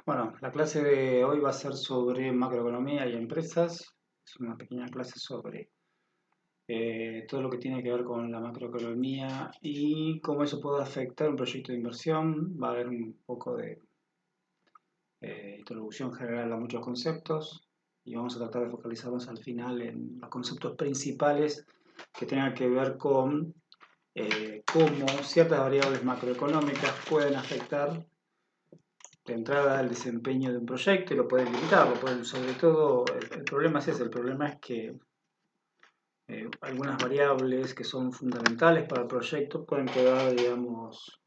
Bueno, la clase de hoy va a ser sobre macroeconomía y empresas. Es una pequeña clase sobre todo lo que tiene que ver con la macroeconomía y cómo eso puede afectar un proyecto de inversión. Va a haber un poco de introducción general a muchos conceptos y vamos a tratar de focalizarnos al final en los conceptos principales que tengan que ver con cómo ciertas variables macroeconómicas pueden afectar de entrada el desempeño de un proyecto y lo pueden limitar, sobre todo el problema es ese, el problema es que algunas variables que son fundamentales para el proyecto pueden quedar, digamos,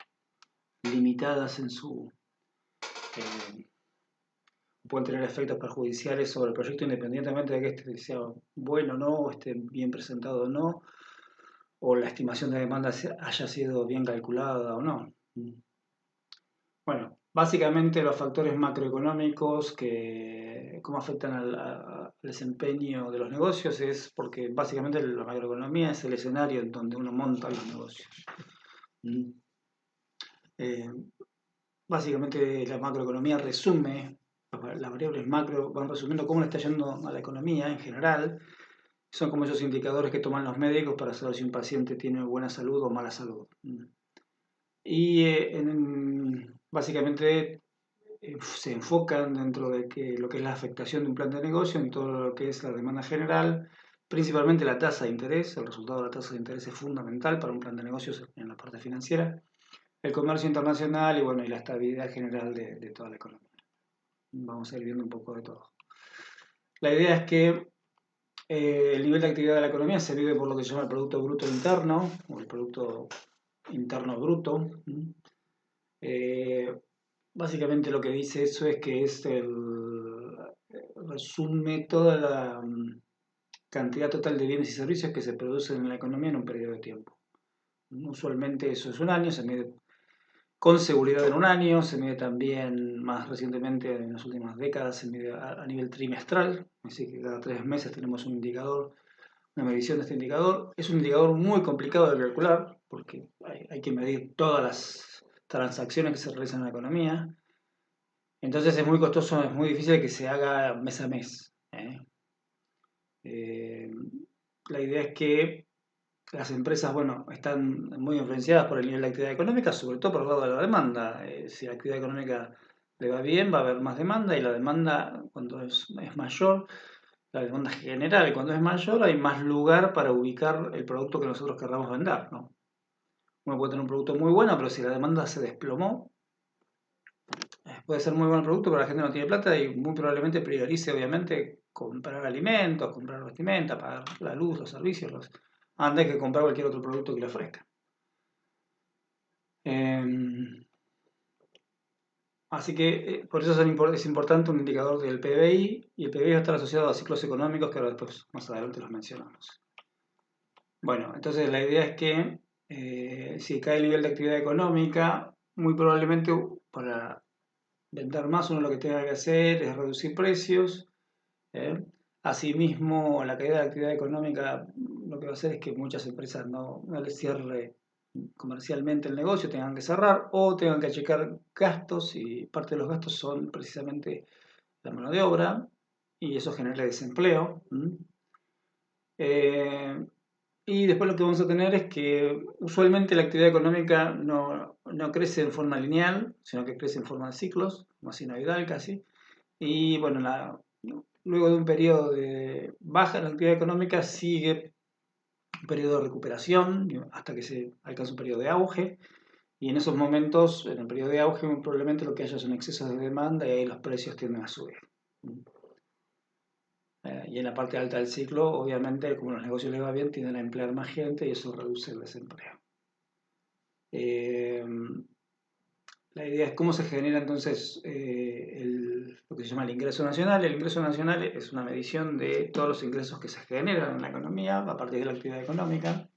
limitadas en eh, pueden tener efectos perjudiciales sobre el proyecto independientemente de que este sea bueno o no, o esté bien presentado o no, o la estimación de demanda haya sido bien calculada o no. Bueno, básicamente los factores macroeconómicos que cómo afectan al desempeño de los negocios es porque básicamente la macroeconomía es el escenario en donde uno monta los negocios. ¿Mm? Eh, Básicamente la macroeconomía resume, las variables macro van resumiendo cómo le está yendo a la economía en general. Son como esos indicadores que toman los médicos para saber si un paciente tiene buena salud o mala salud. Y básicamente se enfocan dentro de lo que es la afectación de un plan de negocio en todo lo que es la demanda general, principalmente la tasa de interés. El resultado de la tasa de interés es fundamental para un plan de negocios en la parte financiera, el comercio internacional y, bueno, y la estabilidad general de toda la economía. Vamos a ir viendo un poco de todo. La idea es que el nivel de actividad de la economía se mide por lo que se llama el Producto Bruto Interno o el Producto Interno Bruto. Eh, Básicamente lo que dice eso es que resume toda la cantidad total de bienes y servicios que se producen en la economía en un periodo de tiempo. Usualmente eso es un año, se mide con seguridad en un año, se mide también más recientemente en las últimas décadas, se mide a nivel trimestral, así que cada 3 meses tenemos un indicador, una medición de este indicador. Es un indicador muy complicado de calcular porque hay que medir todas las transacciones que se realizan en la economía. Entonces es muy costoso, es muy difícil que se haga mes a mes. Eh, la idea es que las empresas, bueno, están muy influenciadas por el nivel de actividad económica, sobre todo por el lado de la demanda. Si la actividad económica le va bien, va a haber más demanda y la demanda, cuando es mayor, la demanda general, cuando es mayor, hay más lugar para ubicar el producto que nosotros querramos vender, ¿no? Uno puede tener un producto muy bueno, pero si la demanda se desplomó, puede ser muy buen producto, pero la gente no tiene plata y muy probablemente priorice, obviamente, comprar alimentos, comprar vestimenta, pagar la luz, los servicios, antes que comprar cualquier otro producto que le ofrezca. Eh, Así que por eso es importante un indicador del PBI y el PBI va a estar asociado a ciclos económicos que ahora después, más adelante, los mencionamos. Bueno, entonces la idea es que si cae el nivel de actividad económica, muy probablemente para vender más uno lo que tenga que hacer es reducir precios. ¿Eh? Asimismo, la caída de la actividad económica lo que va a hacer es que muchas empresas no les cierre comercialmente el negocio, tengan que cerrar o tengan que achicar gastos y parte de los gastos son precisamente la mano de obra y eso genera desempleo. Eh, y después lo que vamos a tener es que usualmente la actividad económica no crece en forma lineal, sino que crece en forma de ciclos, como sinoidal casi. Y bueno, luego de un periodo de baja en la actividad económica sigue un periodo de recuperación hasta que se alcanza un periodo de auge. Y en esos momentos, en el periodo de auge, probablemente lo que haya son excesos de demanda y ahí los precios tienden a subir. Y en la parte alta del ciclo, obviamente, como los negocios les va bien, tienden a emplear más gente y eso reduce el desempleo. Eh, La idea es cómo se genera entonces lo que se llama el ingreso nacional. El ingreso nacional es una medición de todos los ingresos que se generan en la economía a partir de la actividad económica.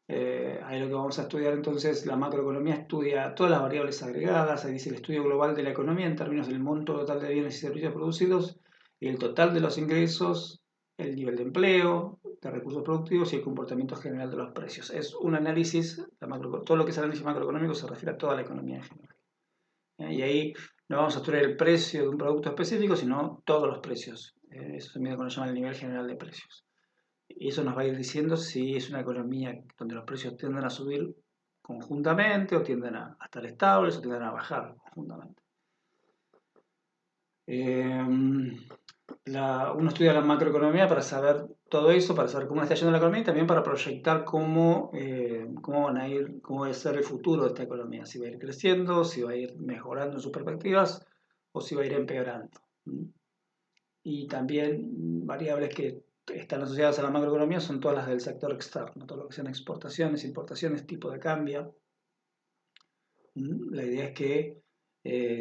Ahí lo que vamos a estudiar entonces, la macroeconomía estudia todas las variables agregadas, ahí dice el estudio global de la economía en términos del monto total de bienes y servicios producidos, y el total de los ingresos, el nivel de empleo, de recursos productivos y el comportamiento general de los precios. Es un análisis, todo lo que es análisis macroeconómico se refiere a toda la economía en general. Y ahí no vamos a estudiar el precio de un producto específico, sino todos los precios. Eso se mide cuando se llama el nivel general de precios. Y eso nos va a ir diciendo si es una economía donde los precios tienden a subir conjuntamente o tienden a estar estables o tienden a bajar conjuntamente. Uno estudia la macroeconomía para saber todo eso, para saber cómo está yendo la economía y también para proyectar cómo va a ser el futuro de esta economía, si va a ir creciendo, si va a ir mejorando sus perspectivas o si va a ir empeorando. Y también variables que están asociadas a la macroeconomía son todas las del sector externo, todo lo que sean exportaciones, importaciones, tipo de cambio. La idea es que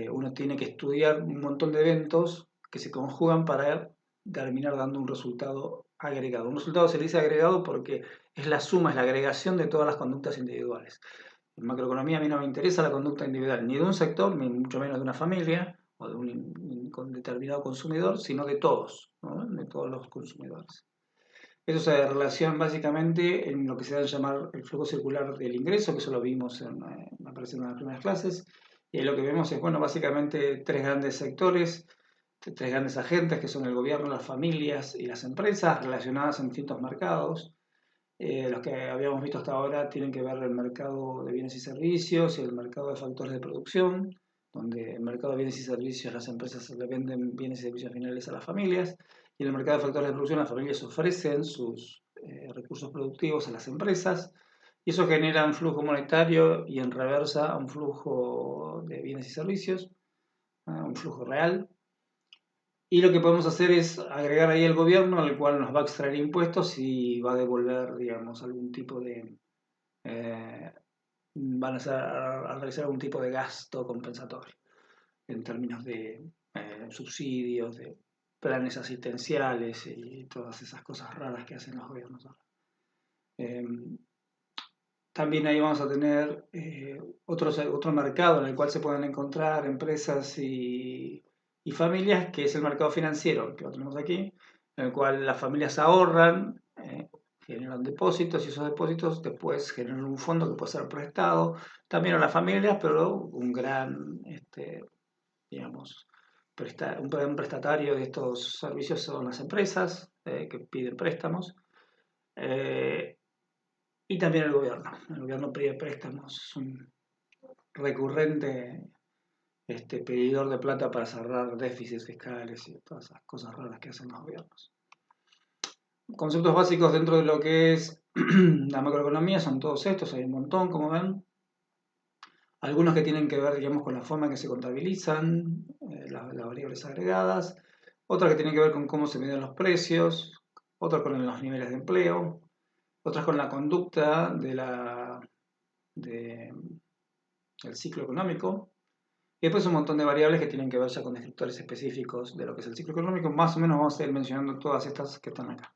uno tiene que estudiar un montón de eventos que se conjugan para terminar dando un resultado agregado. Un resultado se le dice agregado porque es la suma, es la agregación de todas las conductas individuales. En macroeconomía a mí no me interesa la conducta individual ni de un sector, ni mucho menos de una familia o de un determinado consumidor, sino de todos, ¿no? De todos los consumidores. Eso se relaciona básicamente en lo que se va a llamar el flujo circular del ingreso, que eso lo vimos me aparece en las primeras clases. Y lo que vemos es, bueno, básicamente tres grandes sectores, tres grandes agentes, que son el gobierno, las familias y las empresas, relacionadas en distintos mercados. Los que habíamos visto hasta ahora tienen que ver el mercado de bienes y servicios y el mercado de factores de producción, donde el mercado de bienes y servicios las empresas le venden bienes y servicios finales a las familias, y en el mercado de factores de producción las familias ofrecen sus recursos productivos a las empresas, y eso genera un flujo monetario y en reversa un flujo de bienes y servicios, un flujo real. Y lo que podemos hacer es agregar ahí el gobierno, al cual nos va a extraer impuestos y va a devolver, digamos, algún tipo de... eh, van a realizar algún tipo de gasto compensatorio en términos de subsidios, de planes asistenciales y todas esas cosas raras que hacen los gobiernos ahora. Eh, También ahí vamos a tener otro mercado en el cual se pueden encontrar empresas y familias, que es el mercado financiero, que lo tenemos aquí, en el cual las familias ahorran, generan depósitos y esos depósitos después generan un fondo que puede ser prestado también a las familias, pero un gran, digamos, un gran prestatario de estos servicios son las empresas que piden préstamos. Eh, y también el gobierno. El gobierno pide préstamos, es un recurrente pedidor de plata para cerrar déficits fiscales y todas esas cosas raras que hacen los gobiernos. Conceptos básicos dentro de lo que es la macroeconomía son todos estos, hay un montón, como ven. Algunos que tienen que ver, digamos, con la forma en que se contabilizan las variables agregadas, otras que tienen que ver con cómo se miden los precios, otras con los niveles de empleo, otras con la conducta del ciclo económico, y después un montón de variables que tienen que ver ya con descriptores específicos de lo que es el ciclo económico. Más o menos vamos a ir mencionando todas estas que están acá.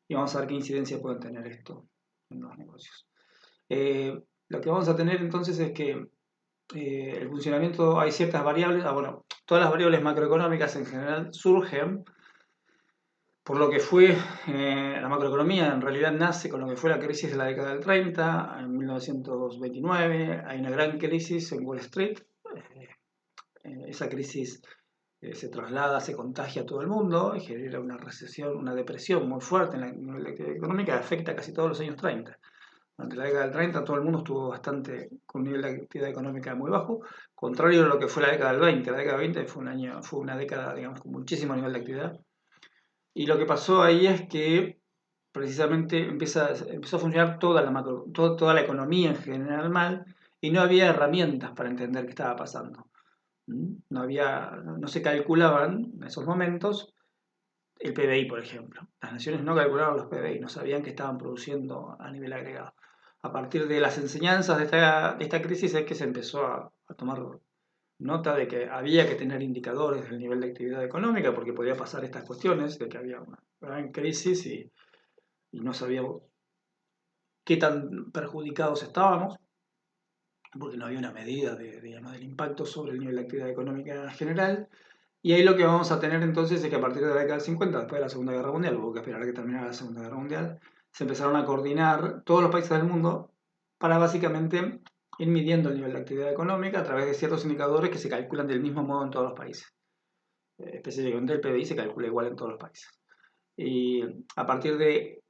Y vamos a ver qué incidencia pueden tener esto en los negocios. Lo que vamos a tener entonces es que el funcionamiento, hay ciertas variables, bueno, todas las variables macroeconómicas en general surgen por lo que fue la macroeconomía. En realidad nace con lo que fue la crisis de la década del 30, en 1929, hay una gran crisis en Wall Street. Esa crisis se traslada, se contagia a todo el mundo y genera una recesión, una depresión muy fuerte en la actividad económica que afecta a casi todos los años 30. Durante la década del 30 todo el mundo estuvo con un nivel de actividad económica muy bajo, contrario a lo que fue la década del 20. La década del 20 fue una década, digamos, con muchísimo nivel de actividad. Y lo que pasó ahí es que precisamente empezó a funcionar toda la economía en general mal y no había herramientas para entender qué estaba pasando. No se calculaban en esos momentos el PBI, por ejemplo. Las naciones no calculaban los PBI, no sabían qué estaban produciendo a nivel agregado. A partir de las enseñanzas de esta crisis es que se empezó a tomar nota de que había que tener indicadores del nivel de actividad económica porque podía pasar estas cuestiones de que había una gran crisis y no sabíamos qué tan perjudicados estábamos porque no había una medida del impacto sobre el nivel de actividad económica general. Y ahí lo que vamos a tener entonces es que a partir de la década del 50, después de la Segunda Guerra Mundial, hubo que esperar a que terminara la Segunda Guerra Mundial, se empezaron a coordinar todos los países del mundo para básicamente ir midiendo el nivel de actividad económica a través de ciertos indicadores que se calculan del mismo modo en todos los países. Específicamente el PBI se calcula igual en todos los países. Y a partir de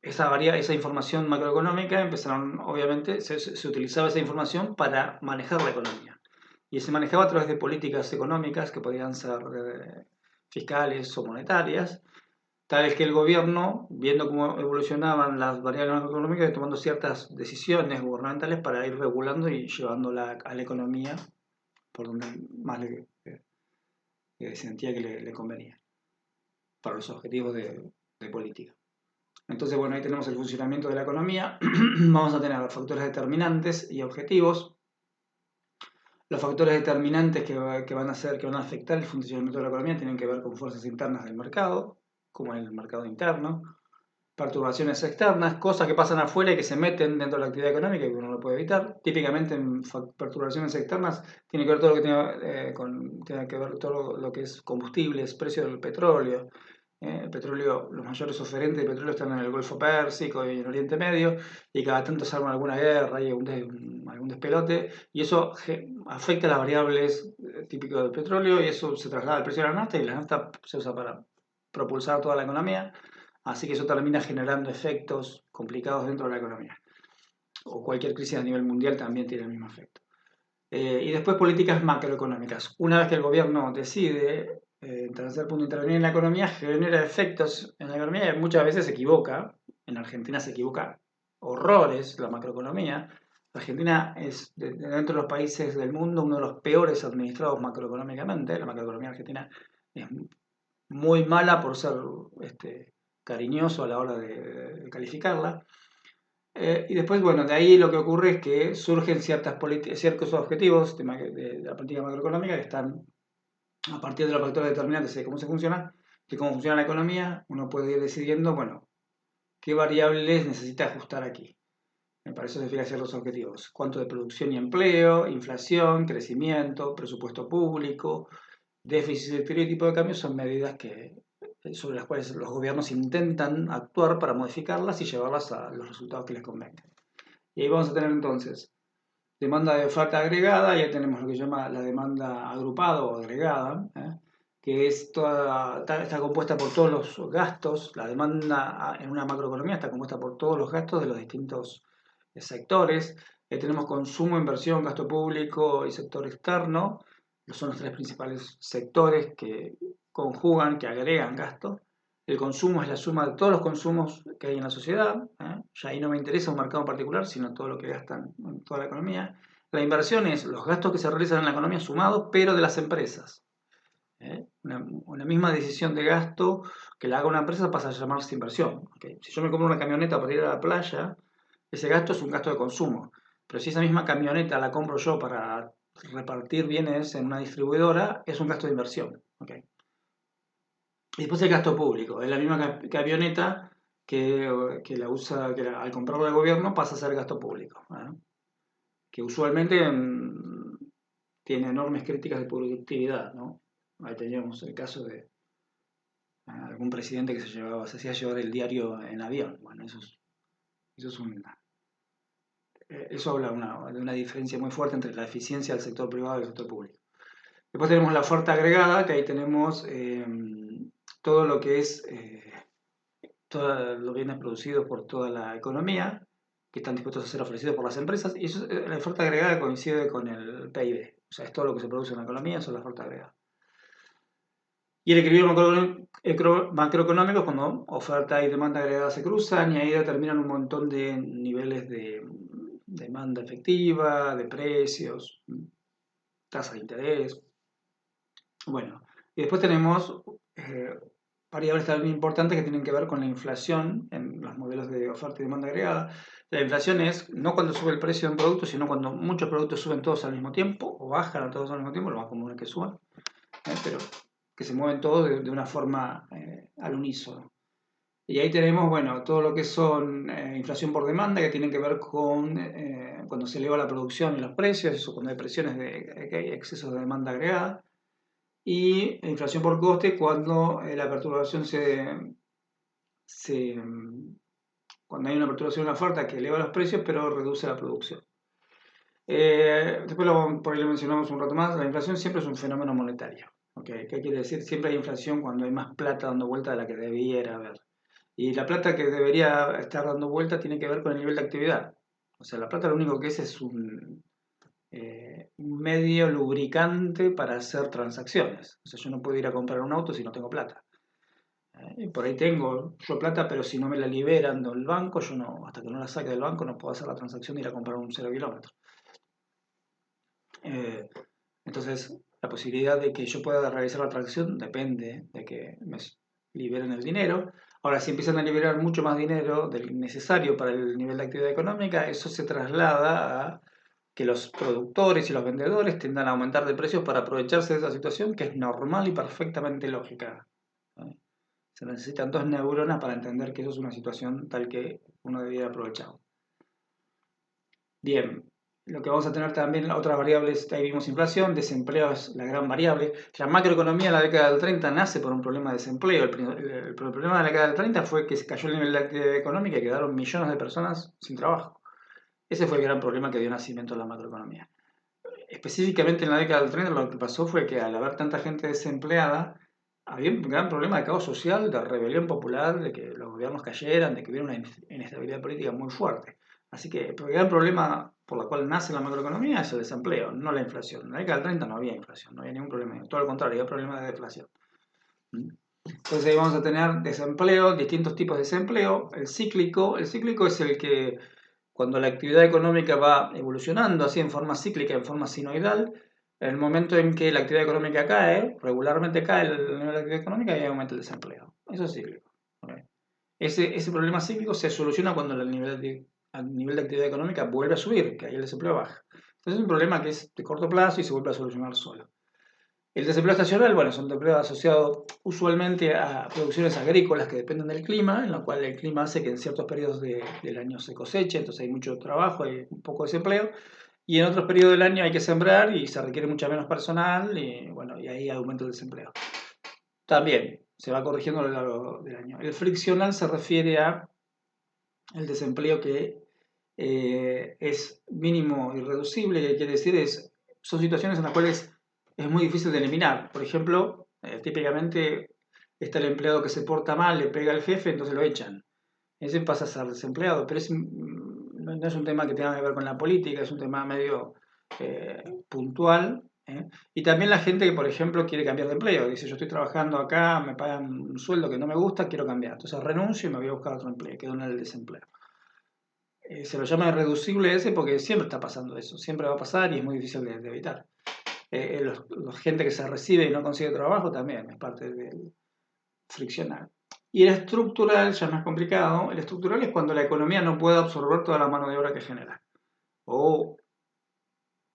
esa información macroeconómica empezaron, obviamente, se utilizaba esa información para manejar la economía. Y se manejaba a través de políticas económicas que podían ser fiscales o monetarias, tal vez que el gobierno, viendo cómo evolucionaban las variables macroeconómicas, iba tomando ciertas decisiones gubernamentales para ir regulando y llevándola a la economía por donde más le sentía que le convenía, para los objetivos de política. Entonces, bueno, ahí tenemos el funcionamiento de la economía. Vamos a tener los factores determinantes y objetivos. Los factores determinantes que van a afectar el funcionamiento de la economía tienen que ver con fuerzas internas del mercado, como el mercado interno, perturbaciones externas, cosas que pasan afuera y que se meten dentro de la actividad económica y que uno no puede evitar. Típicamente en perturbaciones externas tiene que ver todo lo que tiene que ver todo lo que es combustibles, precio del petróleo. El petróleo, los mayores oferentes de petróleo están en el Golfo Pérsico y en Oriente Medio, y cada tanto se arma alguna guerra y algún despelote, y eso afecta a las variables típicas del petróleo, y eso se traslada al precio de la nafta, y la nafta se usa para propulsar toda la economía, así que eso termina generando efectos complicados dentro de la economía. O cualquier crisis a nivel mundial también tiene el mismo efecto. Y después políticas macroeconómicas. Una vez que el gobierno decide, en tercer punto, intervenir en la economía, genera efectos en la economía y muchas veces se equivoca. En Argentina se equivoca horrores la macroeconomía. Argentina es, dentro de los países del mundo, uno de los peores administrados macroeconómicamente. La macroeconomía argentina es muy mala por ser cariñoso a la hora de calificarla. Y después, bueno, de ahí lo que ocurre es que surgen ciertos objetivos de la política macroeconómica que están a partir de los factores determinantes de cómo se funciona, de cómo funciona la economía. Uno puede ir decidiendo, bueno, qué variables necesita ajustar aquí. Para eso se fijan ciertos objetivos. Cuánto de producción y empleo, inflación, crecimiento, presupuesto público, déficit y tipo de cambio son medidas sobre las cuales los gobiernos intentan actuar para modificarlas y llevarlas a los resultados que les convengan. Y ahí vamos a tener entonces demanda de oferta agregada, ya tenemos lo que se llama la demanda agrupada o agregada, que está compuesta por todos los gastos. La demanda en una macroeconomía está compuesta por todos los gastos de los distintos sectores. Tenemos consumo, inversión, gasto público y sector externo. Son los tres principales sectores que conjugan, que agregan gasto. El consumo es la suma de todos los consumos que hay en la sociedad. Ya ahí no me interesa un mercado en particular, sino todo lo que gastan en toda la economía. La inversión es los gastos que se realizan en la economía sumados, pero de las empresas. Una misma decisión de gasto que la haga una empresa pasa a llamarse inversión. ¿Okay? Si yo me compro una camioneta para ir a la playa, ese gasto es un gasto de consumo. Pero si esa misma camioneta la compro yo para repartir bienes en una distribuidora, es un gasto de inversión. ¿Okay? Y después el gasto público. Es la misma camioneta que la usa, al comprarla el gobierno pasa a ser gasto público. Que usualmente tiene enormes críticas de productividad. ¿No? Ahí teníamos el caso de algún presidente que se hacía llevar el diario en avión. Bueno, eso habla de una diferencia muy fuerte entre la eficiencia del sector privado y el sector público. Después tenemos la oferta agregada, que ahí tenemos todo lo que es todos los bienes producidos por toda la economía, que están dispuestos a ser ofrecidos por las empresas, y la oferta agregada coincide con el PIB. O sea, es todo lo que se produce en la economía, eso es la oferta agregada. Y el equilibrio macroeconómico es cuando oferta y demanda agregada se cruzan, y ahí determinan un montón de niveles de demanda efectiva, de precios, tasa de interés. Bueno, y después tenemos variables también importantes que tienen que ver con la inflación en los modelos de oferta y demanda agregada. La inflación es no cuando sube el precio de un producto, sino cuando muchos productos suben todos al mismo tiempo o bajan a todos al mismo tiempo, lo más común es que suban, pero que se mueven todos de una forma al unísono. Y ahí tenemos, bueno, todo lo que son inflación por demanda, que tienen que ver con cuando se eleva la producción y los precios, eso cuando hay presiones que hay excesos de demanda agregada. Y inflación por coste cuando la perturbación cuando hay una perturbación en la oferta que eleva los precios pero reduce la producción. Después por ahí lo mencionamos un rato más, la inflación siempre es un fenómeno monetario. ¿Ok? ¿Qué quiere decir? Siempre hay inflación cuando hay más plata dando vuelta de la que debiera haber. Y la plata que debería estar dando vuelta tiene que ver con el nivel de actividad. O sea, la plata lo único que es un medio lubricante para hacer transacciones. O sea, yo no puedo ir a comprar un auto si no tengo plata. Y por ahí tengo yo plata, pero si no me la liberan del banco, yo no, hasta que no la saque del banco, no puedo hacer la transacción de ir a comprar un 0 kilómetro. Eh, entonces, la posibilidad de que yo pueda realizar la transacción depende de que me liberen el dinero. Ahora, si empiezan a liberar mucho más dinero del necesario para el nivel de actividad económica, eso se traslada a que los productores y los vendedores tiendan a aumentar de precios para aprovecharse de esa situación que es normal y perfectamente lógica. ¿Eh? Se necesitan 2 neuronas para entender que eso es una situación tal que uno debería aprovechar. Bien, lo que vamos a tener también otras variables, ahí vimos inflación, desempleo es la gran variable. La macroeconomía en la década del 30 nace por un problema de desempleo. El problema de la década del 30 fue que se cayó el nivel de actividad económica y quedaron millones de personas sin trabajo. Ese fue el gran problema que dio nacimiento a la macroeconomía. Específicamente en la década del 30 lo que pasó fue que al haber tanta gente desempleada, había un gran problema de caos social, de rebelión popular, de que los gobiernos cayeran, de que hubiera una inestabilidad política muy fuerte. Así que el gran problema por el cual nace la macroeconomía es el desempleo, no la inflación. En la década del 30 no había inflación, no había ningún problema. Todo lo contrario, había problemas de deflación. Entonces ahí vamos a tener desempleo, distintos tipos de desempleo. El cíclico es el que cuando la actividad económica va evolucionando así en forma cíclica, en forma sinoidal, en el momento en que la actividad económica cae, regularmente cae el nivel de actividad económica y aumenta el desempleo. Eso es cíclico. ¿Okay? Ese problema cíclico se soluciona cuando el nivel de actividad económica vuelve a subir, que ahí el desempleo baja. Entonces es un problema que es de corto plazo y se vuelve a solucionar solo. El desempleo estacional, bueno, es un desempleo asociado usualmente a producciones agrícolas que dependen del clima, en la cual el clima hace que en ciertos periodos del año se coseche, entonces hay mucho trabajo, hay un poco de desempleo, y en otros periodos del año hay que sembrar y se requiere mucha menos personal, y bueno, y ahí aumenta el desempleo. También se va corrigiendo a lo largo del año. El friccional se refiere a el desempleo que es mínimo y reducible, que quiere decir son situaciones en las cuales es muy difícil de eliminar. Por ejemplo, típicamente está el empleado que se porta mal, le pega al jefe, entonces lo echan. Ese pasa a ser desempleado, pero no es un tema que tenga que ver con la política, es un tema medio puntual. Y también la gente que, por ejemplo, quiere cambiar de empleo. Dice, yo estoy trabajando acá, me pagan un sueldo que no me gusta, quiero cambiar. Entonces renuncio y me voy a buscar otro empleo, quedo en el desempleo. Se lo llama irreducible ese porque siempre está pasando eso, siempre va a pasar y es muy difícil de evitar. La gente que se recibe y no consigue trabajo también es parte del friccional. Y el estructural ya es más complicado. El estructural es cuando la economía no puede absorber toda la mano de obra que genera. O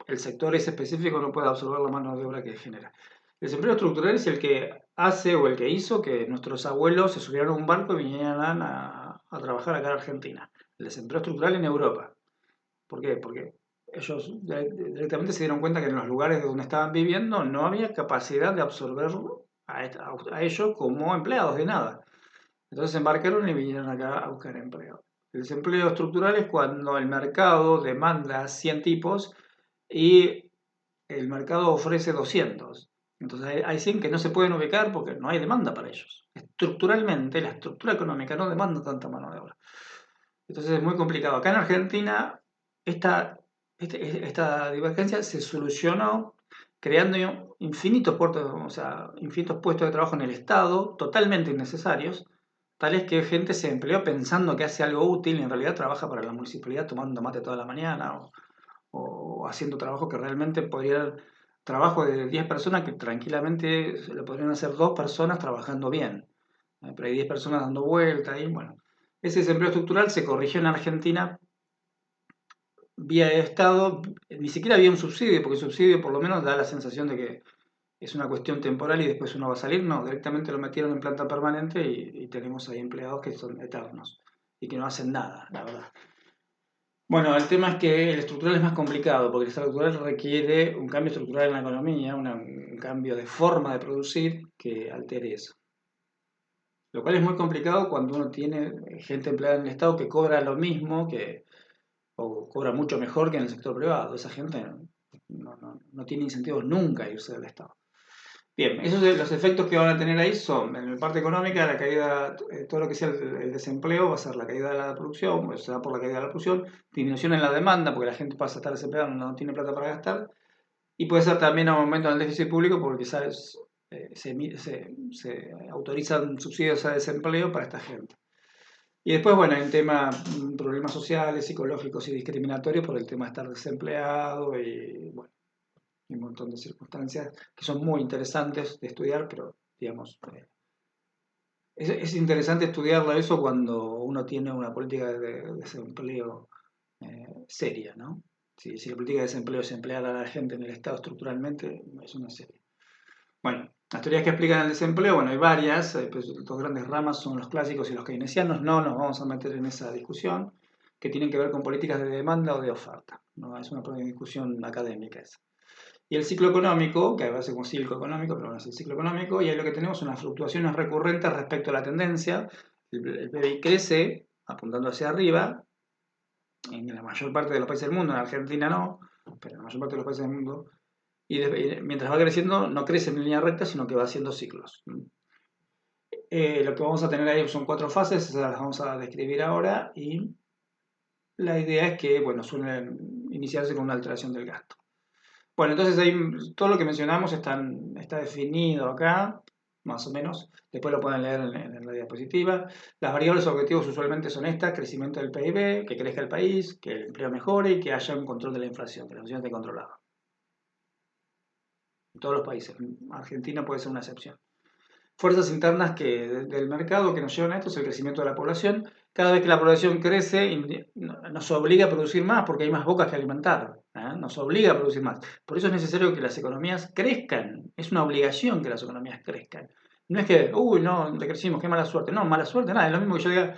el sector ese específico no puede absorber la mano de obra que genera. El desempleo estructural es el que hace o el que hizo que nuestros abuelos se subieran a un barco y vinieran a trabajar acá en Argentina. El desempleo estructural en Europa. ¿Por qué? Porque ellos directamente se dieron cuenta que en los lugares donde estaban viviendo no había capacidad de absorber a ellos como empleados de nada. Entonces se embarcaron y vinieron acá a buscar empleo. El desempleo estructural es cuando el mercado demanda 100 tipos y el mercado ofrece 200. Entonces hay 100 que no se pueden ubicar porque no hay demanda para ellos. Estructuralmente, la estructura económica no demanda tanta mano de obra. Entonces es muy complicado. Acá en Argentina, esta, esta divergencia se solucionó creando infinitos puestos de trabajo en el Estado, totalmente innecesarios, tales que gente se empleó pensando que hace algo útil y en realidad trabaja para la municipalidad tomando mate toda la mañana o haciendo trabajo que realmente podría, trabajo de 10 personas que tranquilamente lo podrían hacer 2 personas trabajando bien. Pero hay 10 personas dando vuelta y bueno. Ese desempleo estructural se corrigió en Argentina vía Estado, ni siquiera había un subsidio, porque el subsidio por lo menos da la sensación de que es una cuestión temporal y después uno va a salir. No, directamente lo metieron en planta permanente y tenemos ahí empleados que son eternos y que no hacen nada, la verdad. Bueno, el tema es que el estructural es más complicado, porque el estructural requiere un cambio estructural en la economía, un cambio de forma de producir que altere eso. Lo cual es muy complicado cuando uno tiene gente empleada en el Estado que cobra lo mismo, que o cobra mucho mejor que en el sector privado. Esa gente no tiene incentivos nunca a irse del Estado. Bien, esos los efectos que van a tener ahí son, en la parte económica, la caída, todo lo que sea el desempleo va a ser la caída de la producción, pues se da por la caída de la producción, disminución en la demanda, porque la gente pasa a estar desempleada, no tiene plata para gastar, y puede ser también un aumento en el déficit público, porque ¿sabes? Se autorizan subsidios a desempleo para esta gente. Y después, bueno, hay un tema, problemas sociales, psicológicos y discriminatorios por el tema de estar desempleado y, bueno, un montón de circunstancias que son muy interesantes de estudiar, pero digamos, es interesante estudiarlo eso cuando uno tiene una política de desempleo seria, ¿no? Si la política de desempleo es emplear a la gente en el Estado estructuralmente, es una serie. Bueno, las teorías que explican el desempleo, bueno, hay varias, pues, dos grandes ramas son los clásicos y los keynesianos, no nos vamos a meter en esa discusión, que tienen que ver con políticas de demanda o de oferta, no es una discusión académica esa. Y el ciclo económico, que a veces como ciclo económico, pero no es el ciclo económico, y ahí lo que tenemos son unas fluctuaciones recurrentes respecto a la tendencia. El PBI crece apuntando hacia arriba, en la mayor parte de los países del mundo, en Argentina no, pero en la mayor parte de los países del mundo, y mientras va creciendo no crece en línea recta, sino que va haciendo ciclos. Lo que vamos a tener ahí son 4 fases, esas las vamos a describir ahora, y la idea es que, bueno, suelen iniciarse con una alteración del gasto. Bueno, entonces ahí todo lo que mencionamos está definido acá, más o menos. Después lo pueden leer en la diapositiva. Las variables objetivos usualmente son estas: crecimiento del PIB, que crezca el país, que el empleo mejore y que haya un control de la inflación, que la inflación esté controlada. En todos los países. Argentina puede ser una excepción. Fuerzas internas del mercado que nos llevan a esto es el crecimiento de la población. Cada vez que la población crece, nos obliga a producir más porque hay más bocas que alimentar. Nos obliga a producir más. Por eso es necesario que las economías crezcan. Es una obligación que las economías crezcan. No es que, uy, no, decrecimos, qué mala suerte. No, mala suerte, nada. Es lo mismo que yo diga,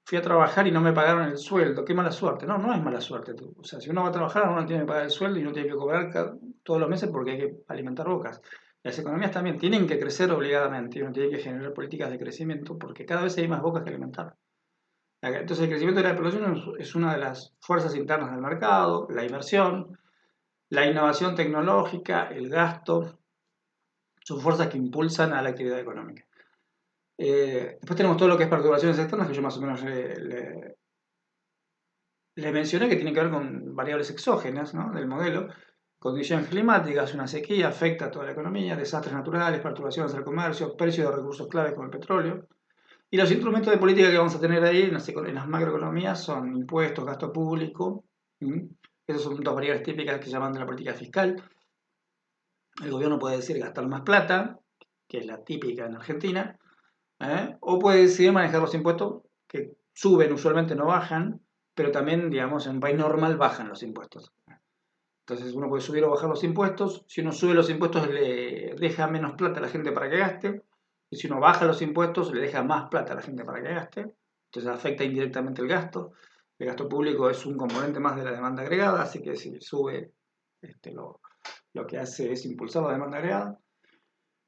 fui a trabajar y no me pagaron el sueldo, qué mala suerte. No, no es mala suerte. O sea, si uno va a trabajar, uno tiene que pagar el sueldo y uno tiene que cobrar todos los meses porque hay que alimentar bocas. Las economías también tienen que crecer obligadamente y uno tiene que generar políticas de crecimiento porque cada vez hay más bocas que alimentar. Entonces el crecimiento de la población es una de las fuerzas internas del mercado, la inversión, la innovación tecnológica, el gasto, son fuerzas que impulsan a la actividad económica. Después tenemos todo lo que es perturbaciones externas, que yo más o menos le mencioné, que tiene que ver con variables exógenas, ¿no?, del modelo. Condiciones climáticas, una sequía afecta a toda la economía, desastres naturales, perturbaciones del comercio, precios de recursos claves como el petróleo. Y los instrumentos de política que vamos a tener ahí en las macroeconomías son impuestos, gasto público. Esas son dos variables típicas que se llaman de la política fiscal. El gobierno puede decir gastar más plata, que es la típica en Argentina, o puede decidir manejar los impuestos, que suben, usualmente no bajan, pero también, digamos, en un país normal bajan los impuestos. Entonces uno puede subir o bajar los impuestos. Si uno sube los impuestos le deja menos plata a la gente para que gaste. Y si uno baja los impuestos le deja más plata a la gente para que gaste. Entonces afecta indirectamente el gasto. El gasto público es un componente más de la demanda agregada, así que si sube, lo que hace es impulsar la demanda agregada.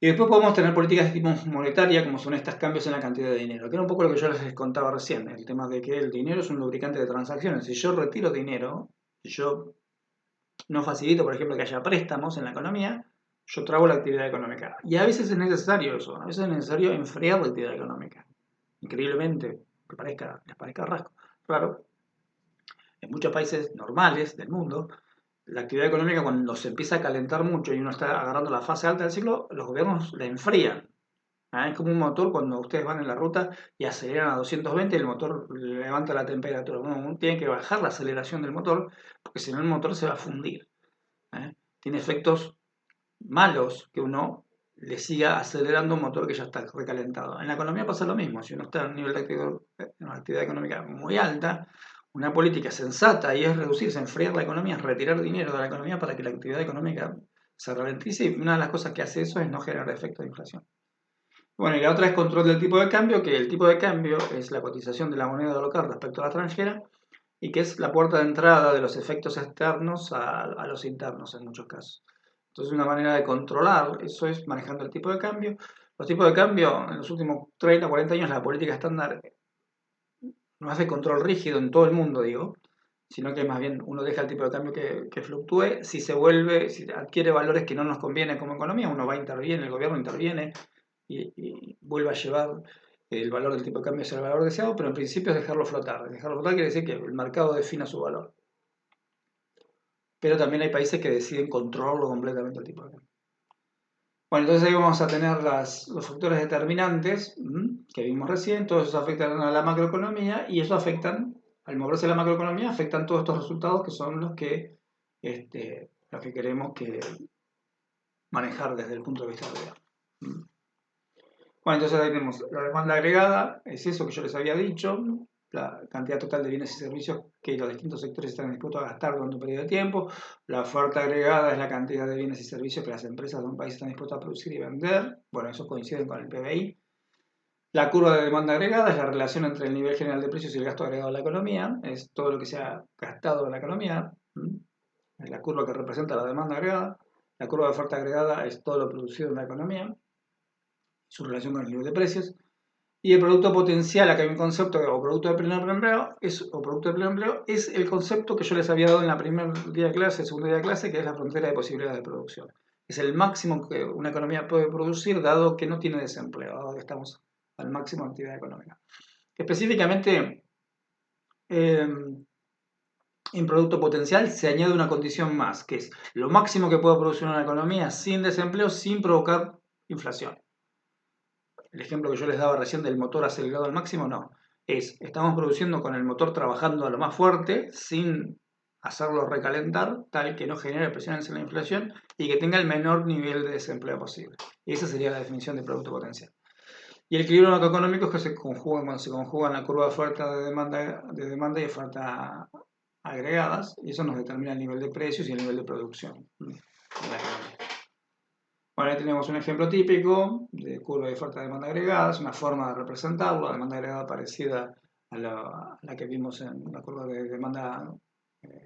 Y después podemos tener políticas de tipo monetaria, como son estos cambios en la cantidad de dinero, que era un poco lo que yo les contaba recién, el tema de que el dinero es un lubricante de transacciones. Si yo retiro dinero, si yo no facilito, por ejemplo, que haya préstamos en la economía, yo trago la actividad económica. Y a veces es necesario eso, a veces es necesario enfriar la actividad económica. Increíblemente, que les parezca raro, en muchos países normales del mundo, la actividad económica cuando se empieza a calentar mucho y uno está agarrando la fase alta del ciclo, los gobiernos la enfrían. Es como un motor cuando ustedes van en la ruta y aceleran a 220, el motor levanta la temperatura. Uno tiene que bajar la aceleración del motor porque si no el motor se va a fundir. Tiene efectos malos que uno le siga acelerando un motor que ya está recalentado. En la economía pasa lo mismo. Si uno está en un nivel de una actividad económica muy alta, una política sensata y es reducirse, enfriar la economía, retirar dinero de la economía para que la actividad económica se ralentice. Y una de las cosas que hace eso es no generar efectos de inflación. Bueno, y la otra es control del tipo de cambio, que el tipo de cambio es la cotización de la moneda local respecto a la extranjera y que es la puerta de entrada de los efectos externos a los internos en muchos casos. Entonces, una manera de controlar eso es manejando el tipo de cambio. Los tipos de cambio, en los últimos 30 o 40 años, la política estándar no hace control rígido en todo el mundo, digo, sino que más bien uno deja el tipo de cambio que fluctúe. Si adquiere valores que no nos conviene como economía, uno va a intervenir, el gobierno interviene y vuelve a llevar el valor del tipo de cambio hacia el valor deseado, pero en principio es dejarlo flotar. Dejarlo flotar quiere decir que el mercado defina su valor. Pero también hay países que deciden controlarlo completamente el tipo de cambio. Bueno, entonces ahí vamos a tener los factores determinantes que vimos recién, todos esos afectan a la macroeconomía y eso afectan, al moverse la macroeconomía, afectan todos estos resultados que son los que queremos manejar desde el punto de vista del gobierno. Bueno, entonces ahí tenemos la demanda agregada, es eso que yo les había dicho, la cantidad total de bienes y servicios que los distintos sectores están dispuestos a gastar durante un periodo de tiempo. La oferta agregada es la cantidad de bienes y servicios que las empresas de un país están dispuestas a producir y vender. Bueno, eso coincide con el PBI. La curva de demanda agregada es la relación entre el nivel general de precios y el gasto agregado de la economía. Es todo lo que se ha gastado en la economía. Es la curva que representa la demanda agregada. La curva de oferta agregada es todo lo producido en la economía, su relación con el nivel de precios. Y el producto potencial, acá hay un concepto, o producto de pleno empleo, es el concepto que yo les había dado en la primer día de clase, segundo día de clase, que es la frontera de posibilidades de producción. Es el máximo que una economía puede producir, dado que no tiene desempleo, dado que estamos al máximo de actividad económica. Específicamente, en producto potencial se añade una condición más, que es lo máximo que puede producir una economía sin desempleo, sin provocar inflación. El ejemplo que yo les daba recién del motor acelerado al máximo, no. Estamos produciendo con el motor trabajando a lo más fuerte, sin hacerlo recalentar, tal que no genere presiones en la inflación y que tenga el menor nivel de desempleo posible. Esa sería la definición de producto potencial. Y el equilibrio macroeconómico es que se conjugan cuando se conjugan la curva de oferta de demanda y oferta agregadas, y eso nos determina el nivel de precios y el nivel de producción de la economía. Bueno, ahí tenemos un ejemplo típico de curva de oferta de demanda agregada, es una forma de representarlo, la demanda agregada parecida a la que vimos en la curva de demanda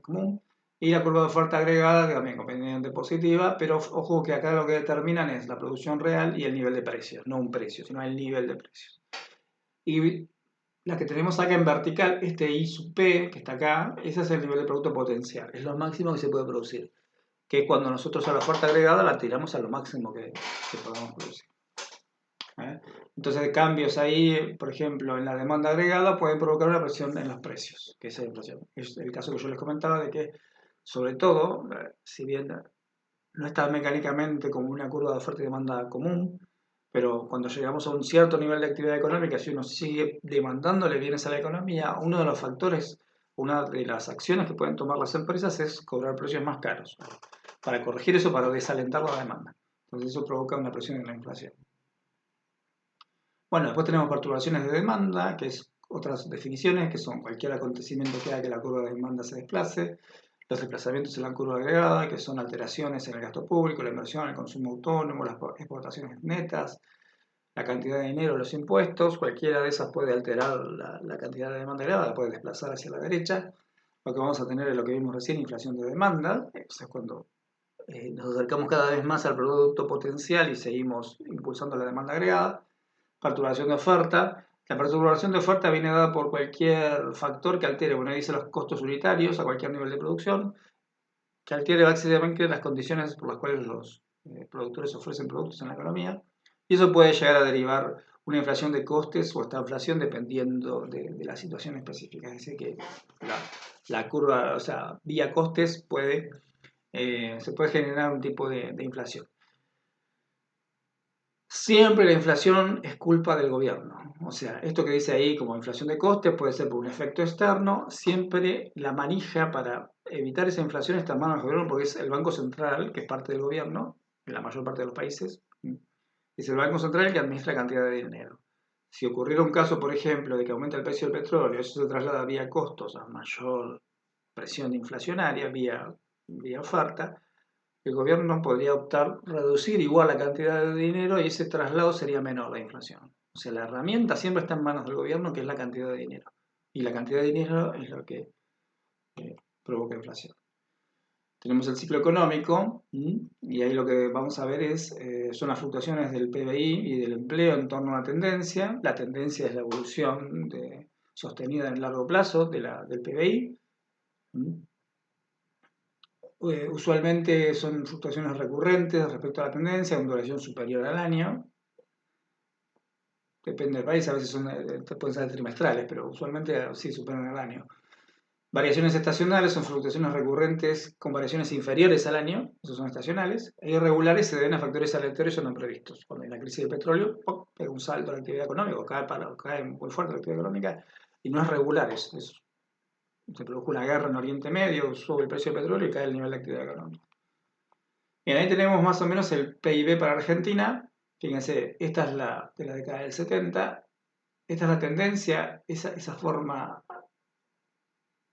común, y la curva de oferta agregada que también completamente positiva, pero ojo que acá lo que determinan es la producción real y el nivel de precios, no un precio, sino el nivel de precios. Y la que tenemos acá en vertical, este I sub P, que está acá, ese es el nivel de producto potencial, es lo máximo que se puede producir, que cuando nosotros a la oferta agregada la tiramos a lo máximo que podemos producir. Entonces, cambios ahí, por ejemplo, en la demanda agregada pueden provocar una presión en los precios, que es la inflación. Es el caso que yo les comentaba de que, sobre todo, si bien no está mecánicamente como una curva de oferta y demanda común, pero cuando llegamos a un cierto nivel de actividad económica, si uno sigue demandándole bienes a la economía, uno de los factores, una de las acciones que pueden tomar las empresas es cobrar precios más caros, para corregir eso, para desalentar la demanda. Entonces eso provoca una presión en la inflación. Bueno, después tenemos perturbaciones de demanda, que es otras definiciones, que son cualquier acontecimiento que haga que la curva de demanda se desplace, los desplazamientos en la curva agregada, que son alteraciones en el gasto público, la inversión, el consumo autónomo, las exportaciones netas, la cantidad de dinero, los impuestos, cualquiera de esas puede alterar la cantidad de demanda agregada, la puede desplazar hacia la derecha. Lo que vamos a tener es lo que vimos recién, inflación de demanda, eso es cuando nos acercamos cada vez más al producto potencial y seguimos impulsando la demanda agregada. Perturbación de oferta. La perturbación de oferta viene dada por cualquier factor que altere, bueno, dice los costos unitarios a cualquier nivel de producción, que altere básicamente las condiciones por las cuales los productores ofrecen productos en la economía, y eso puede llegar a derivar una inflación de costes o esta inflación dependiendo de la situación específica. Es decir, que la curva, o sea, vía costes se puede generar un tipo de inflación. Siempre la inflación es culpa del gobierno. O sea, esto que dice ahí como inflación de costes puede ser por un efecto externo. Siempre la manija para evitar esa inflación está en manos del gobierno porque es el Banco Central, que es parte del gobierno, en la mayor parte de los países. Es el Banco Central el que administra la cantidad de dinero. Si ocurriera un caso, por ejemplo, de que aumenta el precio del petróleo, eso se traslada vía costos a mayor presión inflacionaria, vía oferta, el gobierno podría optar reducir igual la cantidad de dinero y ese traslado sería menor la inflación. O sea, la herramienta siempre está en manos del gobierno, que es la cantidad de dinero. Y la cantidad de dinero es lo que provoca inflación. Tenemos el ciclo económico, y ahí lo que vamos a ver son las fluctuaciones del PBI y del empleo en torno a una tendencia. La tendencia es la evolución sostenida en largo plazo del PBI. Usualmente son fluctuaciones recurrentes respecto a la tendencia, con duración superior al año. Depende del país, a veces pueden ser trimestrales, pero usualmente sí superan el año. Variaciones estacionales son fluctuaciones recurrentes con variaciones inferiores al año, esos son estacionales, e irregulares se deben a factores aleatorios o no previstos. Cuando hay la crisis del petróleo, ¡pum!, pega un salto a la actividad económica, cae muy fuerte la actividad económica, y no es regular, se produjo una guerra en Oriente Medio, sube el precio del petróleo y cae el nivel de actividad económica. Bien, ahí tenemos más o menos el PIB para Argentina. Fíjense, esta es de la década del 70, esta es la tendencia, esa forma,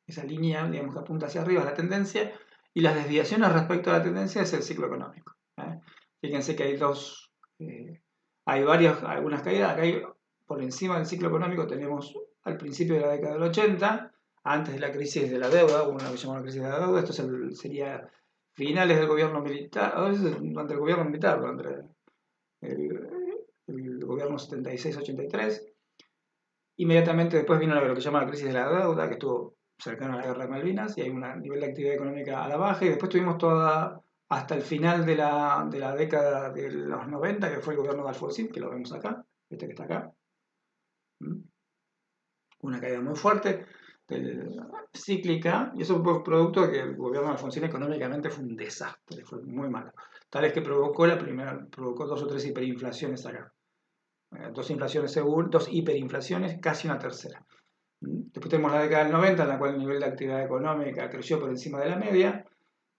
esa línea, digamos, que apunta hacia arriba es la tendencia, y las desviaciones respecto a la tendencia es el ciclo económico. Fíjense que hay algunas caídas. Acá por encima del ciclo económico tenemos al principio de la década del 80, antes de la crisis de la deuda, una que se llama la crisis de la deuda. Esto sería finales del gobierno militar, a veces durante el gobierno militar, durante el gobierno 76-83. Inmediatamente después vino lo que se llama la crisis de la deuda, que estuvo cercana a la guerra de Malvinas, y hay un nivel de actividad económica a la baja, y después tuvimos hasta el final de la década de los 90, que fue el gobierno de Alfonsín, que lo vemos acá, este que está acá. Una caída muy fuerte, cíclica, y eso fue producto de que el gobierno de Alfonsín económicamente fue un desastre, fue muy malo. Tal es que provocó 2 o 3 hiperinflaciones acá. 2 inflaciones según, 2 hiperinflaciones, casi una tercera. Después tenemos la década del 90, en la cual el nivel de actividad económica creció por encima de la media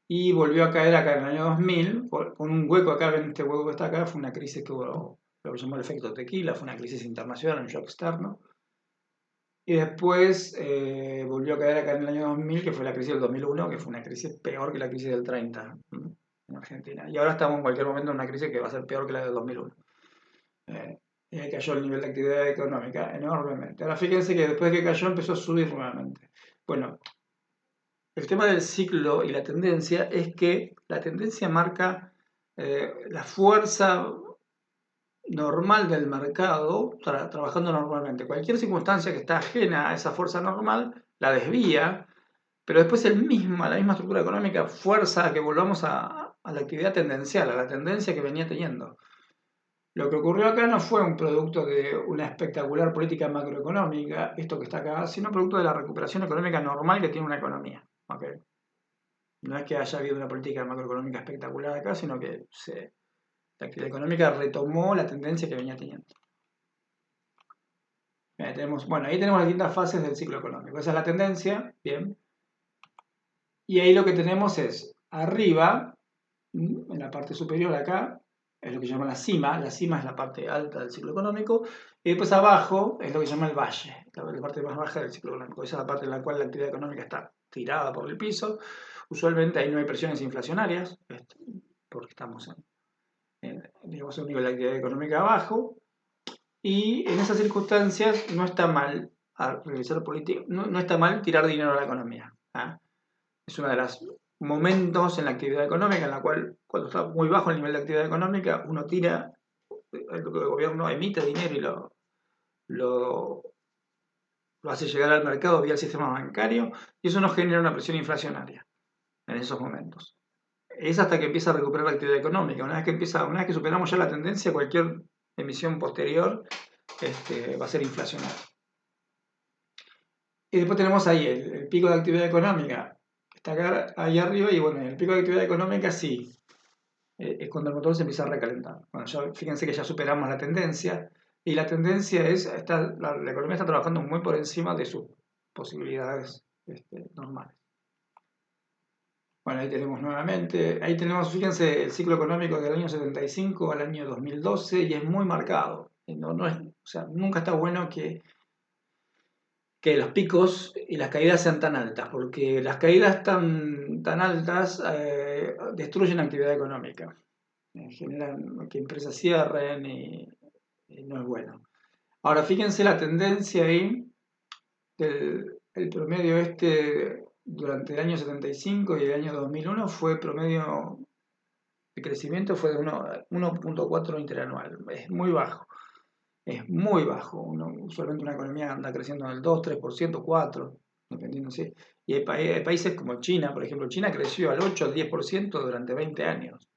y volvió a caer acá en el año 2000, con un hueco acá. Ven, este hueco que está acá, fue una crisis que hubo, lo que se llamó el efecto tequila, fue una crisis internacional, un shock externo. Y después volvió a caer acá en el año 2000, que fue la crisis del 2001, que fue una crisis peor que la crisis del 30 en Argentina. Y ahora estamos en cualquier momento en una crisis que va a ser peor que la del 2001. Cayó el nivel de actividad económica enormemente. Ahora fíjense que después de que cayó empezó a subir nuevamente. Bueno, el tema del ciclo y la tendencia es que la tendencia marca la fuerza normal del mercado trabajando normalmente. Cualquier circunstancia que está ajena a esa fuerza normal la desvía, pero después la misma estructura económica fuerza a que volvamos a la actividad tendencial, a la tendencia que venía teniendo. Lo que ocurrió acá no fue un producto de una espectacular política macroeconómica, esto que está acá, sino producto de la recuperación económica normal que tiene una economía. ¿Okay? No es que haya habido una política macroeconómica espectacular acá, sino que la actividad económica retomó la tendencia que venía teniendo. Ahí tenemos las distintas fases del ciclo económico. Esa es la tendencia, bien. Y ahí lo que tenemos es, arriba, en la parte superior acá, es lo que se llama la cima es la parte alta del ciclo económico, y después abajo es lo que se llama el valle, la parte más baja del ciclo económico. Esa es la parte en la cual la actividad económica está tirada por el piso. Usualmente ahí no hay presiones inflacionarias, porque estamos en un nivel de actividad económica bajo, y en esas circunstancias no está mal realizar política, no está mal tirar dinero a la economía. Es uno de los momentos en la actividad económica en la cual, cuando está muy bajo el nivel de actividad económica, uno tira, el gobierno emite dinero y lo hace llegar al mercado vía el sistema bancario, y eso nos genera una presión inflacionaria en esos momentos. Es hasta que empieza a recuperar la actividad económica. Una vez que superamos ya la tendencia, cualquier emisión posterior va a ser inflacionaria. Y después tenemos ahí el pico de actividad económica, que está acá, ahí arriba, y bueno, el pico de actividad económica sí, es cuando el motor se empieza a recalentar. Bueno, fíjense que ya superamos la tendencia, y la tendencia la economía está trabajando muy por encima de sus posibilidades normales. Bueno, ahí tenemos nuevamente, fíjense, el ciclo económico del año 75 al año 2012, y es muy marcado. O sea, nunca está bueno que los picos y las caídas sean tan altas, porque las caídas tan altas destruyen actividad económica, generan que empresas cierren, y no es bueno. Ahora, fíjense la tendencia ahí, el promedio durante el año 75 y el año 2001 fue promedio de crecimiento fue de 1.4 interanual, es muy bajo. Es muy bajo. Usualmente una economía anda creciendo en el 2, 3%, 4%. dependiendo, ¿sí? Y hay países como China, por ejemplo. China creció al 8 al 10% durante 20 años.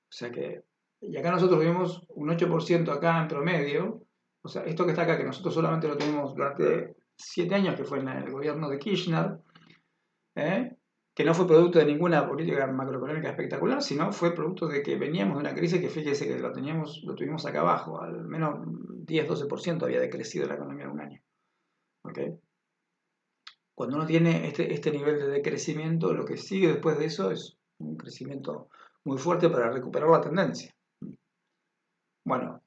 O sea que, y acá nosotros vivimos un 8% acá en promedio. O sea, esto que está acá, que nosotros solamente lo tuvimos durante 7 años, que fue en el gobierno de Kirchner, ¿eh? Que no fue producto de ninguna política macroeconómica espectacular, sino fue producto de que veníamos de una crisis que fíjese que lo tuvimos acá abajo, al menos 10-12% había decrecido la economía en un año. ¿Okay? Cuando uno tiene este nivel de decrecimiento, lo que sigue después de eso es un crecimiento muy fuerte para recuperar la tendencia. Bueno,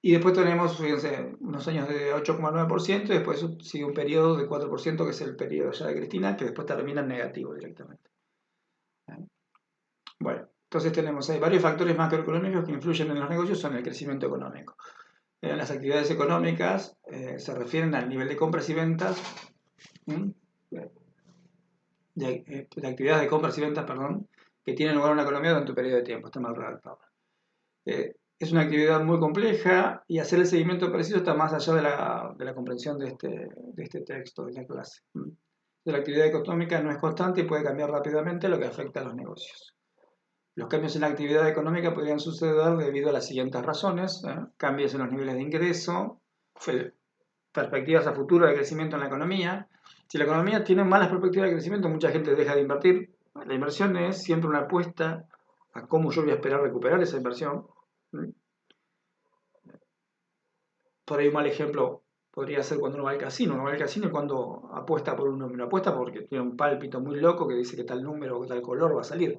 y después tenemos, fíjense, unos años de 8,9% y después sigue un periodo de 4%, que es el periodo ya de Cristina, que después termina en negativo directamente. Bueno, entonces tenemos ahí varios factores macroeconómicos que influyen en los negocios, son el crecimiento económico. Las actividades económicas se refieren al nivel de compras y ventas, ¿m? de actividades de compras y ventas, perdón, que tienen lugar en una economía durante un periodo de tiempo, está mal redactado. Es una actividad muy compleja y hacer el seguimiento preciso está más allá de la comprensión de este texto, de la clase. La actividad económica no es constante y puede cambiar rápidamente, lo que afecta a los negocios. Los cambios en la actividad económica podrían suceder debido a las siguientes razones: cambios en los niveles de ingreso, perspectivas a futuro de crecimiento en la economía. Si la economía tiene malas perspectivas de crecimiento, mucha gente deja de invertir. La inversión es siempre una apuesta a cómo yo voy a esperar recuperar esa inversión. Por ahí un mal ejemplo podría ser cuando uno va al casino. Uno va al casino y cuando apuesta por un número, apuesta porque tiene un pálpito muy loco que dice que tal número o tal color va a salir.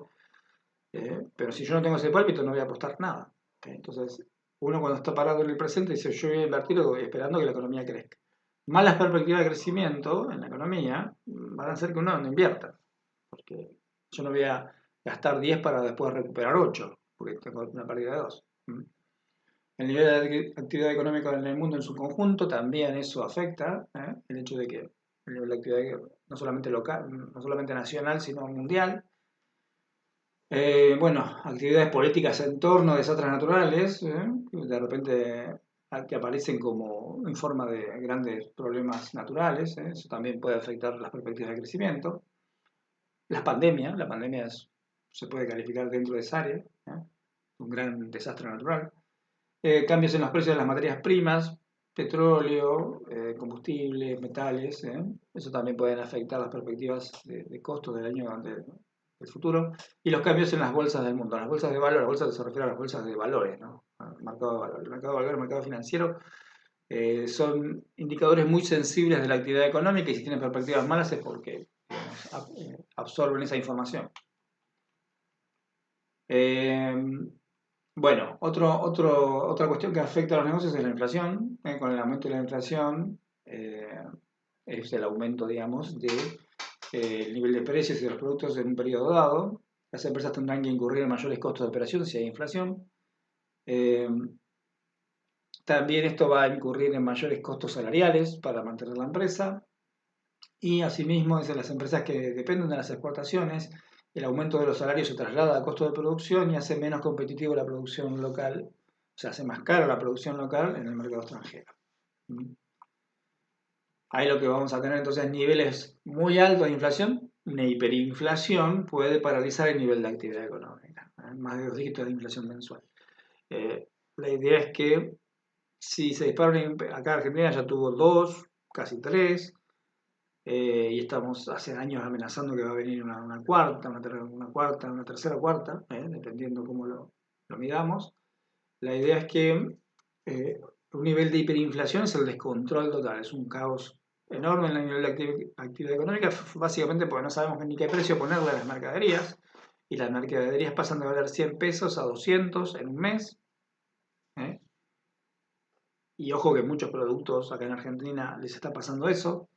Pero si yo no tengo ese pálpito no voy a apostar nada. Entonces, uno cuando está parado en el presente dice, yo voy a invertir esperando que la economía crezca. Malas perspectivas de crecimiento en la economía van a hacer que uno no invierta. Porque yo no voy a gastar 10 para después recuperar 8, porque tengo una pérdida de 2. El nivel de actividad económica en el mundo en su conjunto también eso afecta, el hecho de que el nivel de actividad no solamente local, no solamente nacional, sino mundial. Bueno, actividades políticas en torno a desastres naturales, de repente que aparecen como en forma de grandes problemas naturales, eso también puede afectar las perspectivas de crecimiento. La pandemia se puede calificar dentro de esa área, un gran desastre natural. Cambios en los precios de las materias primas, petróleo, combustibles, metales, eso también pueden afectar las perspectivas de costos del año del futuro. Y los cambios en las bolsas del mundo. Las bolsas de valor, las bolsas se refiere a las bolsas de valores, ¿no? Al mercado de valores. El mercado de valores, el mercado financiero, son indicadores muy sensibles de la actividad económica y si tienen perspectivas malas es porque absorben esa información. Bueno, otra cuestión que afecta a los negocios es la inflación. Con el aumento de la inflación es el aumento, digamos, del nivel de precios y de los productos en un periodo dado. Las empresas tendrán que incurrir en mayores costos de operación si hay inflación. También esto va a incurrir en mayores costos salariales para mantener la empresa. Y asimismo, es en las empresas que dependen de las exportaciones, el aumento de los salarios se traslada a costo de producción y hace menos competitivo la producción local, o sea, hace más cara la producción local en el mercado extranjero. Ahí lo que vamos a tener entonces niveles muy altos de inflación. Una hiperinflación puede paralizar el nivel de actividad económica, más de 2 dígitos de inflación mensual. La idea es que si se dispara, acá Argentina ya tuvo 2, casi 3, y estamos hace años amenazando que va a venir una cuarta, una tercera cuarta, dependiendo cómo lo midamos. La idea es que un nivel de hiperinflación es el descontrol total, es un caos enorme en el nivel de actividad económica, básicamente porque no sabemos ni qué precio ponerle a las mercaderías, y las mercaderías pasan de valer 100 pesos a 200 en un mes. Y ojo que muchos productos acá en Argentina les está pasando eso.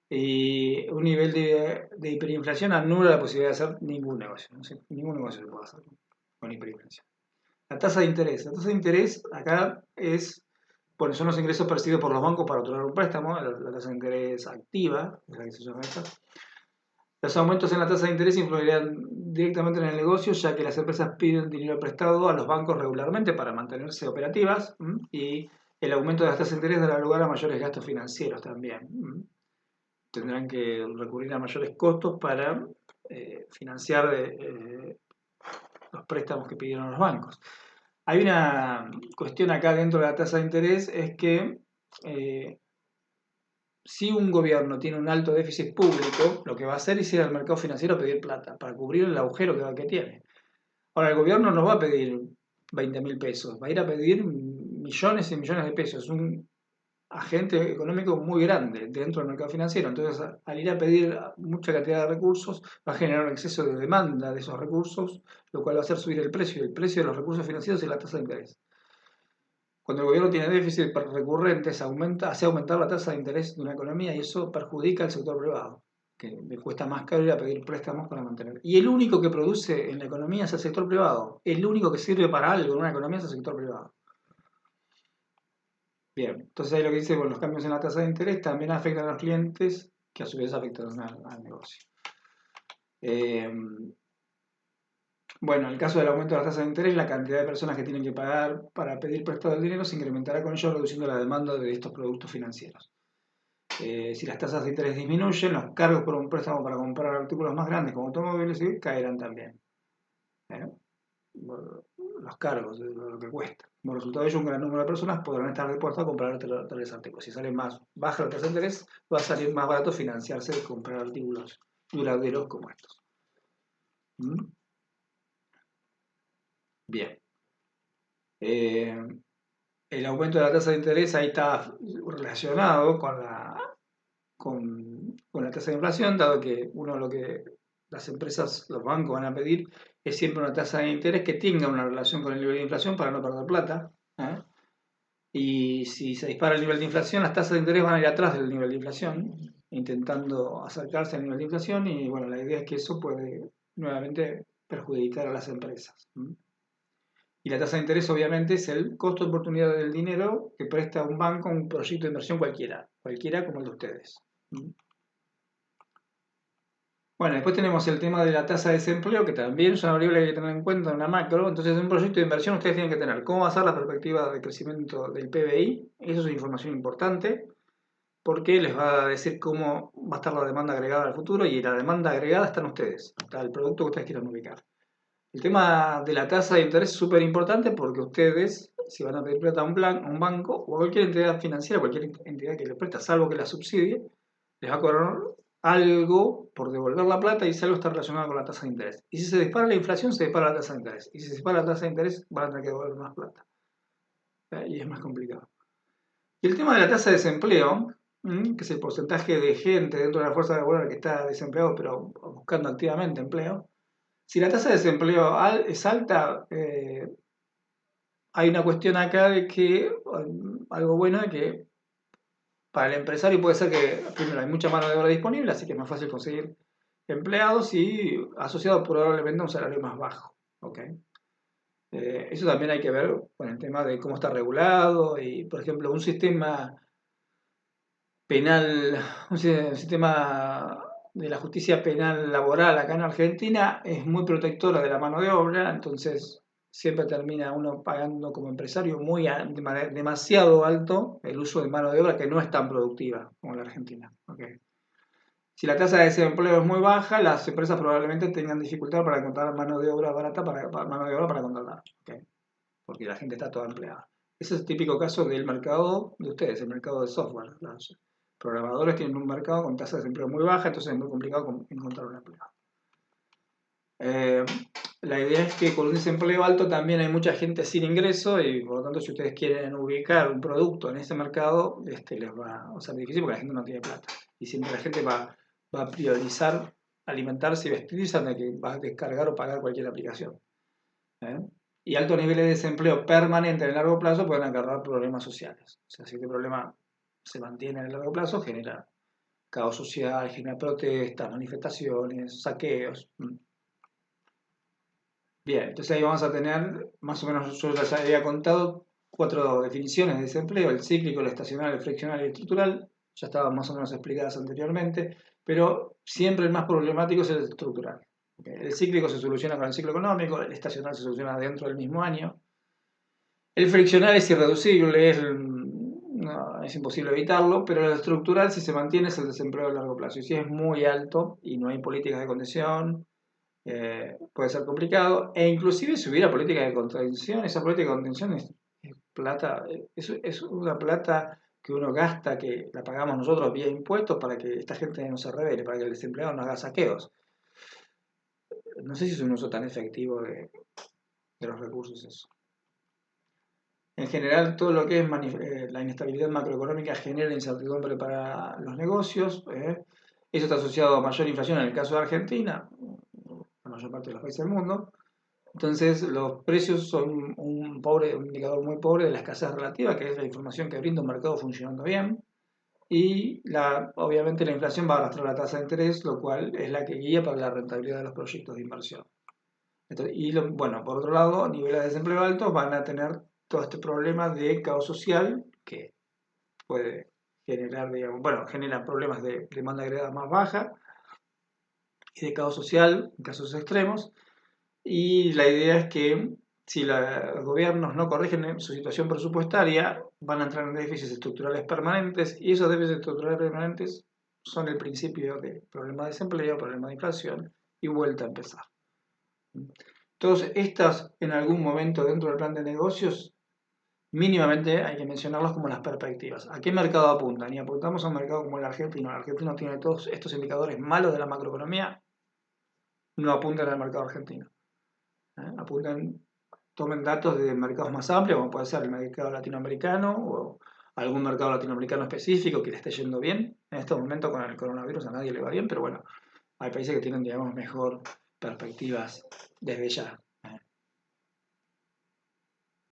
Y un nivel de hiperinflación anula la posibilidad de hacer ningún negocio. No sé, ningún negocio se puede hacer con hiperinflación. La tasa de interés. La tasa de interés acá bueno, son los ingresos percibidos por los bancos para otorgar un préstamo. La tasa de interés activa, es la que se llama esta. Los aumentos en la tasa de interés influirían directamente en el negocio, ya que las empresas piden dinero prestado a los bancos regularmente para mantenerse operativas y el aumento de las tasas de interés dará lugar a mayores gastos financieros también. Tendrán que recurrir a mayores costos para financiar los préstamos que pidieron los bancos. Hay una cuestión acá dentro de la tasa de interés, es que si un gobierno tiene un alto déficit público, lo que va a hacer es ir al mercado financiero a pedir plata para cubrir el agujero que tiene. Ahora, el gobierno no va a pedir 20.000 pesos, va a ir a pedir millones y millones de pesos. Es un agente económico muy grande dentro del mercado financiero. Entonces, al ir a pedir mucha cantidad de recursos, va a generar un exceso de demanda de esos recursos, lo cual va a hacer subir el precio. El precio de los recursos financieros y la tasa de interés. Cuando el gobierno tiene déficit recurrentes, hace aumentar la tasa de interés de una economía y eso perjudica al sector privado, que le cuesta más caro ir a pedir préstamos para mantener. Y el único que produce en la economía es el sector privado. El único que sirve para algo en una economía es el sector privado. Bien, entonces ahí lo que dice, bueno, los cambios en la tasa de interés también afectan a los clientes, que a su vez afectan al negocio. Bueno, en el caso del aumento de la tasa de interés, la cantidad de personas que tienen que pagar para pedir prestado el dinero se incrementará con ello, reduciendo la demanda de estos productos financieros. Si las tasas de interés disminuyen, los cargos por un préstamo para comprar artículos más grandes como automóviles caerán también. Los cargos, de lo que cuesta. Como resultado de ello, un gran número de personas podrán estar dispuestas a comprar tales artículos. Si sale más baja la tasa de interés, va a salir más barato financiarse y comprar artículos duraderos como estos. Bien. El aumento de la tasa de interés ahí está relacionado con la tasa de inflación, dado que lo que las empresas, los bancos van a pedir es siempre una tasa de interés que tenga una relación con el nivel de inflación para no perder plata. Y si se dispara el nivel de inflación, las tasas de interés van a ir atrás del nivel de inflación, intentando acercarse al nivel de inflación, y bueno, la idea es que eso puede nuevamente perjudicar a las empresas. Y la tasa de interés obviamente es el costo de oportunidad del dinero que presta un banco a un proyecto de inversión cualquiera como el de ustedes. Bueno, después tenemos el tema de la tasa de desempleo, que también es una variable que hay que tener en cuenta en una macro. Entonces, en un proyecto de inversión ustedes tienen que tener cómo va a ser la perspectiva de crecimiento del PBI. Eso es información importante, porque les va a decir cómo va a estar la demanda agregada al futuro, y la demanda agregada está en ustedes, está el producto que ustedes quieran ubicar. El tema de la tasa de interés es súper importante porque ustedes, si van a pedir plata a un banco o a cualquier entidad financiera, cualquier entidad que les presta, salvo que la subsidie, les va a cobrar algo por devolver la plata, y ese algo está relacionado con la tasa de interés. Y si se dispara la inflación, se dispara la tasa de interés. Y si se dispara la tasa de interés, van a tener que devolver más plata. Y es más complicado. Y el tema de la tasa de desempleo, que es el porcentaje de gente dentro de la fuerza laboral que está desempleado pero buscando activamente empleo. Si la tasa de desempleo es alta, hay una cuestión acá de que, algo bueno de que para el empresario puede ser que, primero, hay mucha mano de obra disponible, así que es más fácil conseguir empleados, y asociado probablemente a un salario más bajo. ¿Okay? Eso también hay que ver con el tema de cómo está regulado y, por ejemplo, un sistema penal, un sistema de la justicia penal laboral acá en Argentina es muy protectora de la mano de obra, entonces siempre termina uno pagando como empresario demasiado alto el uso de mano de obra que no es tan productiva como la Argentina. ¿Okay? Si la tasa de desempleo es muy baja, las empresas probablemente tengan dificultad para encontrar mano de obra barata, mano de obra para contratar, ¿okay? Porque la gente está toda empleada. Ese es el típico caso del mercado de ustedes, el mercado de software. Los programadores tienen un mercado con tasa de desempleo muy baja, entonces es muy complicado encontrar un empleado. La idea es que con un desempleo alto también hay mucha gente sin ingreso, y por lo tanto si ustedes quieren ubicar un producto en ese mercado, les va a ser difícil porque la gente no tiene plata. Y siempre la gente va a priorizar alimentarse y vestirse antes que va a descargar o pagar cualquier aplicación. Y altos niveles de desempleo permanente en el largo plazo pueden acarrear problemas sociales. O sea, si este problema se mantiene en el largo plazo, genera caos social, genera protestas, manifestaciones, saqueos. Bien, entonces ahí vamos a tener, más o menos, yo ya había contado 4 definiciones de desempleo: el cíclico, el estacional, el friccional y el estructural. Ya estaban más o menos explicadas anteriormente, pero siempre el más problemático es el estructural. El cíclico se soluciona con el ciclo económico, el estacional se soluciona dentro del mismo año. El friccional es irreducible, no, es imposible evitarlo, pero lo estructural, si se mantiene, es el desempleo a largo plazo. Y si es muy alto y no hay políticas de contención, puede ser complicado. E inclusive si hubiera política de contención, esa política de contención es plata, es una plata que uno gasta, que la pagamos nosotros vía impuestos para que esta gente no se revele, para que el desempleado no haga saqueos. No sé si es un uso tan efectivo de los recursos eso. En general, todo lo que es la inestabilidad macroeconómica genera incertidumbre para los negocios. Eso está asociado a mayor inflación en el caso de Argentina, la mayor parte de los países del mundo. Entonces, los precios son un indicador muy pobre de la escasez relativa, que es la información que brinda un mercado funcionando bien. Y obviamente la inflación va a arrastrar la tasa de interés, lo cual es la que guía para la rentabilidad de los proyectos de inversión. Bueno, por otro lado, niveles de desempleo altos van a tener todo este problema de caos social que puede generar, digamos, bueno, genera problemas de demanda agregada más baja y de caos social en casos extremos. Y la idea es que si los gobiernos no corrigen su situación presupuestaria, van a entrar en déficits estructurales permanentes y esos déficits estructurales permanentes son el principio de problema de desempleo, problema de inflación y vuelta a empezar. Entonces, estas en algún momento dentro del plan de negocios, mínimamente hay que mencionarlas como las perspectivas. ¿A qué mercado apuntan? Y apuntamos a un mercado como el argentino. El argentino tiene todos estos indicadores malos de la macroeconomía, no apuntan al mercado argentino. Apuntan, tomen datos de mercados más amplios, como puede ser el mercado latinoamericano o algún mercado latinoamericano específico que le esté yendo bien. En estos momentos con el coronavirus a nadie le va bien, pero bueno, hay países que tienen, digamos, mejor perspectivas desde ya.